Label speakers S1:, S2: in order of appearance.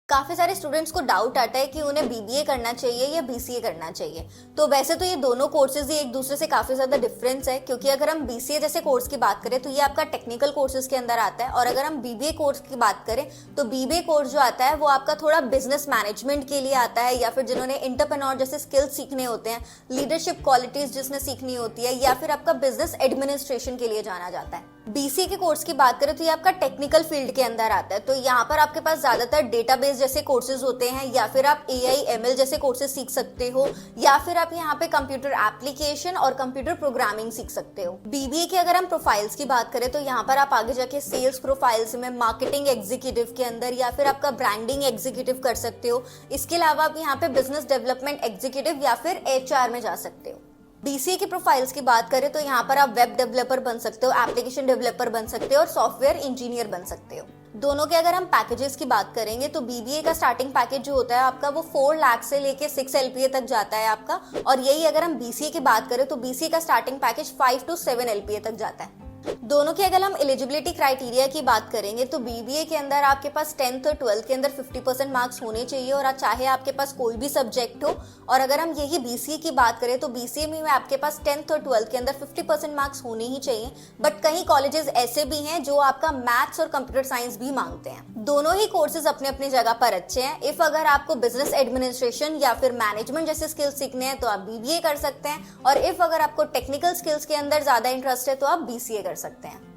S1: काफी सारे स्टूडेंट्स को डाउट आता है कि उन्हें बीबीए करना चाहिए या बीसीए करना चाहिए। तो वैसे तो ये दोनों कोर्सेज ही एक दूसरे से काफी ज्यादा डिफरेंस है, क्योंकि अगर हम बीसीए जैसे कोर्स की बात करें तो ये आपका टेक्निकल कोर्सेज के अंदर आता है, और अगर हम बीबीए कोर्स की बात करें तो बीबीए कोर्स जो आता है वो आपका थोड़ा बिजनेस मैनेजमेंट के लिए आता है, या फिर जिन्होंने एंटरप्रेन्योर जैसे स्किल्स सीखने होते हैं, लीडरशिप क्वालिटीज जिसने सीखनी होती है, या फिर आपका बिजनेस एडमिनिस्ट्रेशन के लिए जाना जाता है। बीसीए के कोर्स की बात करें तो ये आपका टेक्निकल फील्ड के अंदर आता है। तो यहाँ पर आपके पास ज्यादातर डेटाबेस जैसे कोर्सेज होते हैं, या फिर आप एआई एमएल जैसे कोर्सेज सीख सकते हो, या फिर आप यहाँ पे कंप्यूटर एप्लीकेशन और कंप्यूटर प्रोग्रामिंग सीख सकते हो। बीबीए की अगर हम प्रोफाइल्स की बात करें तो यहाँ पर आप आगे जाके सेल्स प्रोफाइल्स में मार्केटिंग एग्जीक्यूटिव के अंदर, या फिर आपका ब्रांडिंग एग्जीक्यूटिव कर सकते हो। इसके अलावा आप यहाँ पे बिजनेस डेवलपमेंट एग्जीक्यूटिव या फिर एचआर में जा सकते हो। बीसीए की प्रोफाइल्स की बात करें तो यहाँ पर आप वेब डेवलपर बन सकते हो, एप्लीकेशन डेवलपर बन सकते हो, और सॉफ्टवेयर इंजीनियर बन सकते हो। दोनों के अगर हम पैकेजेस की बात करेंगे तो बीबीए का स्टार्टिंग पैकेज जो होता है आपका वो 4 लाख से लेके 6 एलपीए तक जाता है आपका, और यही अगर हम बीसीए की बात करें तो बीसीए का स्टार्टिंग पैकेज 5 to 7 एलपीए तक जाता है। दोनों की अगर हम एलिजिबिलिटी क्राइटेरिया की बात करेंगे तो बीबीए के अंदर आपके पास 10th और 12th के अंदर 50% मार्क्स होने चाहिए, और चाहे आपके पास कोई भी सब्जेक्ट हो। और अगर हम यही बीसीए की बात करें तो बीसीए में आपके पास 10th और 12th के अंदर 50% मार्क्स होने ही चाहिए। बट कई कॉलेजेस ऐसे भी हैं जो आपका मैथ्स और कंप्यूटर साइंस भी मांगते हैं। दोनों ही कोर्सेज अपने अपनी जगह पर अच्छे हैं। इफ अगर आपको बिजनेस एडमिनिस्ट्रेशन या फिर मैनेजमेंट जैसे स्किल्स सीखने हैं तो आप बीबीए कर सकते हैं, और इफ अगर आपको टेक्निकल स्किल्स के अंदर ज्यादा इंटरेस्ट है तो आप बीसीए कर सकते हैं।